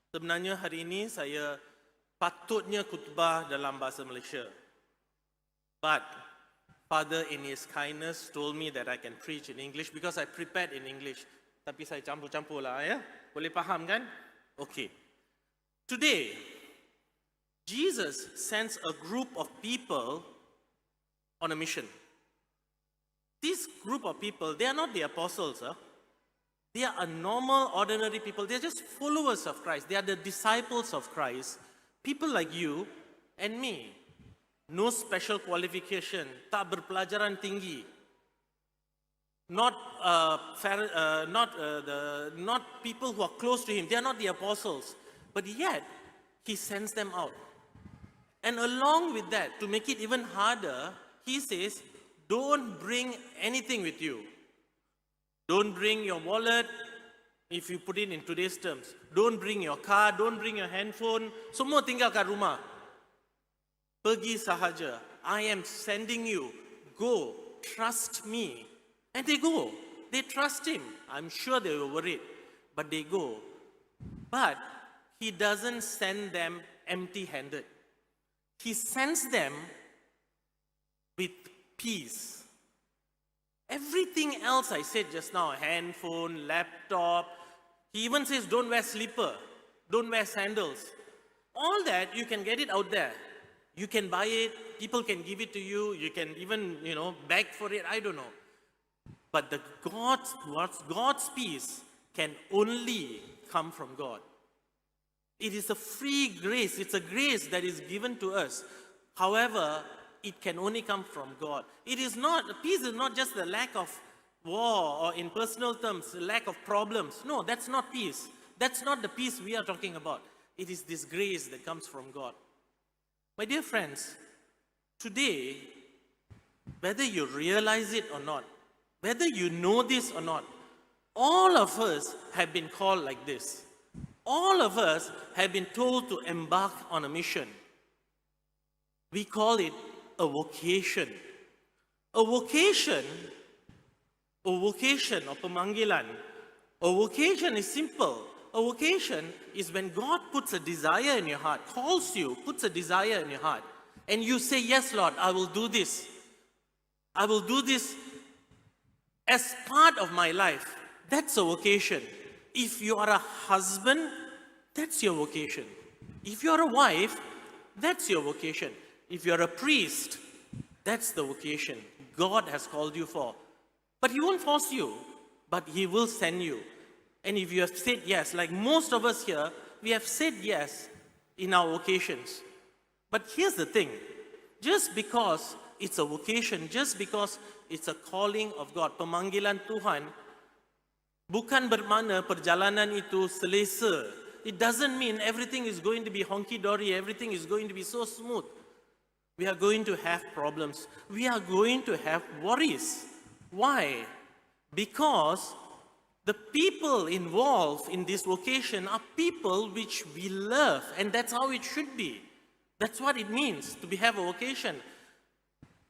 Sebenarnya hari ini saya patutnya khutbah dalam bahasa Malaysia. But Father in His kindness told me that I can preach in English because I prepared in English. Tapi saya campur-campur lah ya. Boleh faham kan? Okay. Today, Jesus sends a group of people on a mission. This group of people, they are not the apostles. They are normal, ordinary people. They are just followers of Christ. They are the disciples of Christ. People like you and me. No special qualification. Tak berpelajaran tinggi. Not people who are close to Him. They are not the apostles. But yet, He sends them out. And along with that, to make it even harder, He says, don't bring anything with you. Don't bring your wallet, if you put it in today's terms. Don't bring your car, don't bring your handphone. Semua tinggal kat rumah. Pergi sahaja. I am sending you. Go. Trust me. And they go. They trust Him. I'm sure they were worried. But they go. But He doesn't send them empty-handed. He sends them with peace. Everything else I said just now, handphone, laptop, He even says don't wear slipper, don't wear sandals. All that, you can get it out there. You can buy it, people can give it to you, you can even, beg for it, I don't know. But God's peace can only come from God. It is a free grace, it's a grace that is given to us. However, it can only come from God. Peace is not just the lack of war or in personal terms, the lack of problems. No, that's not peace. That's not the peace we are talking about. It is this grace that comes from God. My dear friends, today, whether you realize it or not, whether you know this or not, all of us have been called like this. All of us have been told to embark on a mission. We call it a vocation. A vocation or pemanggilan. A vocation is simple. A vocation is when God puts a desire in your heart, calls you, puts a desire in your heart, and you say, yes, Lord, I will do this. I will do this as part of my life. That's a vocation. If you are a husband, that's your vocation. If you are a wife, that's your vocation. If you're a priest, that's the vocation God has called you for. But He won't force you, but He will send you. And if you have said yes, like most of us here, we have said yes in our vocations. But here's the thing, just because it's a vocation, just because it's a calling of God, pemanggilan Tuhan, bukan bermakna perjalanan itu selesa. It doesn't mean everything is going to be honky-dory, everything is going to be so smooth. We are going to have problems. We are going to have worries. Why? Because the people involved in this vocation are people which we love, and that's how it should be. That's what it means to have a vocation.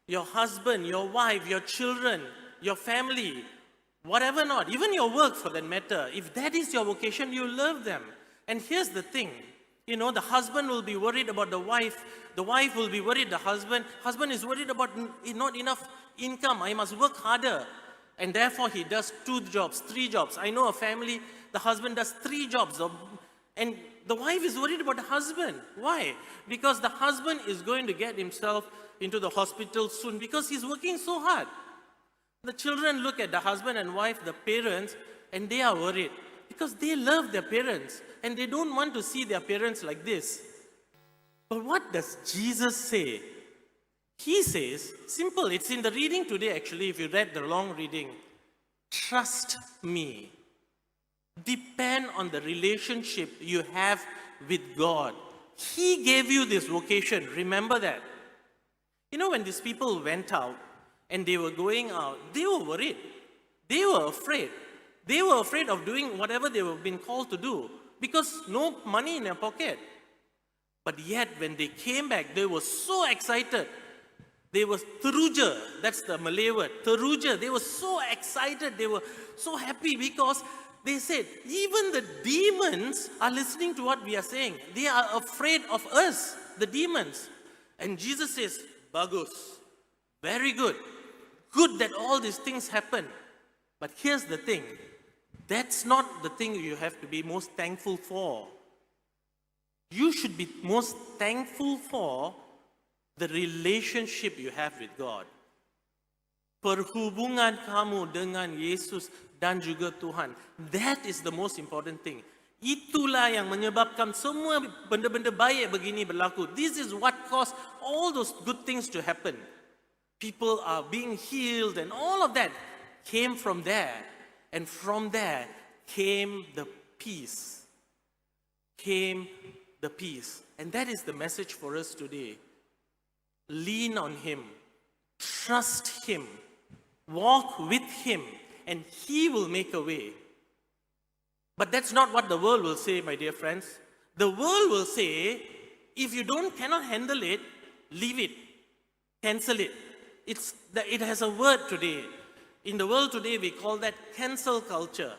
Your husband, your wife, your children, your family, whatever not, even your work for that matter, if that is your vocation, you love them. And here's the thing, the husband will be worried about the wife will be worried, the husband is worried about not enough income, I must work harder. And therefore he does 2 jobs, 3 jobs. I know a family, the husband does 3 jobs, and the wife is worried about the husband. Why? Because the husband is going to get himself into the hospital soon because he's working so hard. The children look at the husband and wife, the parents, and they are worried because they love their parents and they don't want to see their parents like this. But what does Jesus say? He says, simple, it's in the reading today actually, if you read the long reading, trust me. Depend on the relationship you have with God. He gave you this vocation, remember that. When these people went out and they were going out, they were worried. They were afraid. They were afraid of doing whatever they were being called to do because no money in their pocket. But yet when they came back, they were so excited. They were teruja, that's the Malay word, teruja. They were so excited, they were so happy because They said, even the demons are listening to what we are saying. They are afraid of us, the demons. And Jesus says, bagus, very good. Good that all these things happen. But here's the thing. That's not the thing you have to be most thankful for. You should be most thankful for the relationship you have with God. Perhubungan kamu dengan Yesus dan juga Tuhan. That is the most important thing. Itulah yang menyebabkan semua benda-benda baik begini berlaku. This is what caused all those good things to happen. People are being healed and all of that came from there. And from there came the peace. Came the peace. And that is the message for us today. Lean on Him. Trust Him. Walk with Him. And He will make a way. But that's not what the world will say, my dear friends. The world will say, if you cannot handle it, leave it. Cancel it. It has a word today. In the world today, we call that cancel culture.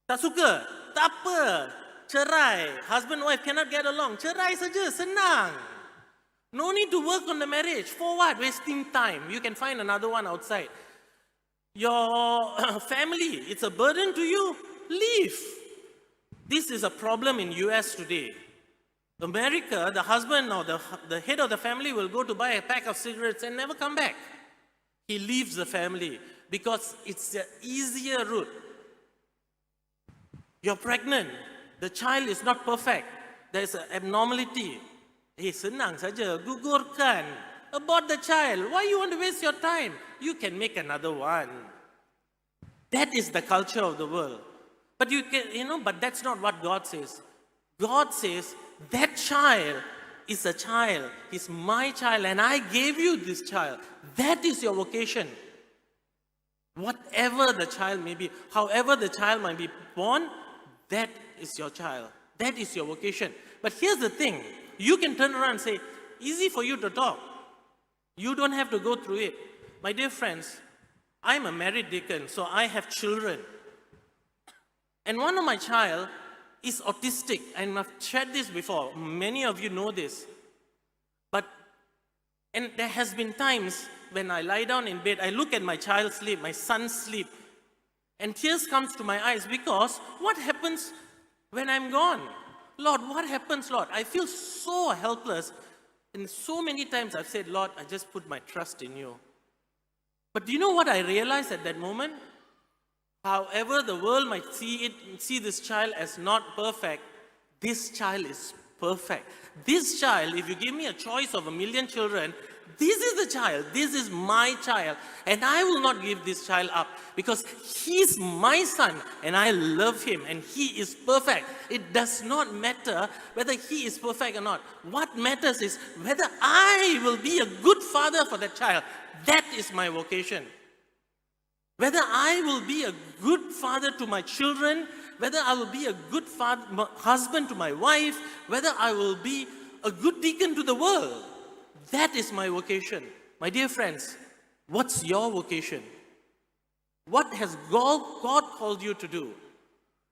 Tak suka? Tak apa. Cerai. Husband, wife cannot get along. Cerai saja, senang. No need to work on the marriage. For what? Wasting time. You can find another one outside. Your family, it's a burden to you. Leave. This is a problem in US today. America, the husband or the head of the family will go to buy a pack of cigarettes and never come back. He leaves the family because it's the easier route. You're pregnant. The child is not perfect. There's an abnormality. Senang saja, gugurkan. Abort the child. Why you want to waste your time? You can make another one. That is the culture of the world. But but that's not what God says. God says, that child is a child. He's my child and I gave you this child. That is your vocation. Whatever the child may be, however the child might be born, that is your child. That is your vocation. But here's the thing. You can turn around and say, easy for you to talk. You don't have to go through it. My dear friends, I'm a married deacon, so I have children. And one of my child is autistic, and I've shared this before. Many of you know this. And there has been times when I lie down in bed, I look at my child sleep, my son sleep, and tears comes to my eyes because what happens when I'm gone? Lord, what happens, Lord? I feel so helpless. And so many times I've said, Lord, I just put my trust in you. But do you know what I realized at that moment? However the world might see this child as not perfect, this child is perfect. This child, if you give me a choice of 1,000,000 children, this is the child, this is my child, and I will not give this child up because he's my son and I love him and he is perfect. It does not matter whether he is perfect or not. What matters is whether I will be a good father for that child. That is my vocation. Whether I will be a good father to my children, whether I will be a good husband to my wife, whether I will be a good deacon to the world. That is my vocation. My dear friends, what's your vocation? What has God called you to do?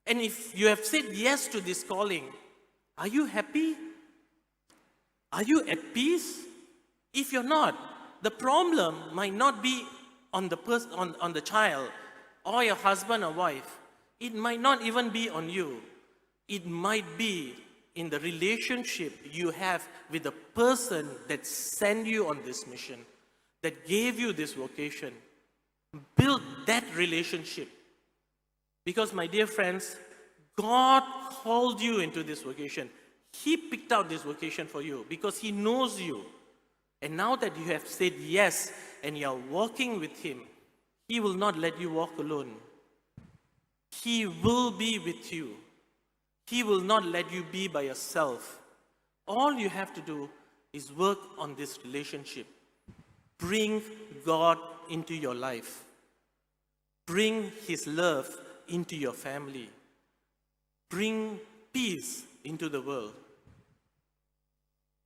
And if you have said yes to this calling, are you happy? Are you at peace? If you're not, the problem might not be on the child or your husband or wife. It might not even be on you. It might be in the relationship you have with the person that sent you on this mission, that gave you this vocation. Build that relationship. Because my dear friends, God called you into this vocation. He picked out this vocation for you because He knows you. And now that you have said yes and you are walking with Him, He will not let you walk alone. He will be with you. He will not let you be by yourself. All you have to do is work on this relationship. Bring God into your life. Bring His love into your family. Bring peace into the world.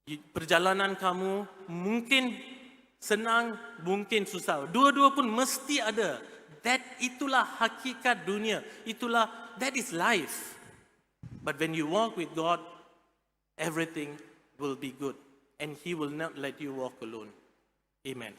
Perjalanan kamu mungkin senang, mungkin susah. Dua-dua pun mesti ada. itulah hakikat dunia. That is life. But when you walk with God, everything will be good. And He will not let you walk alone. Amen.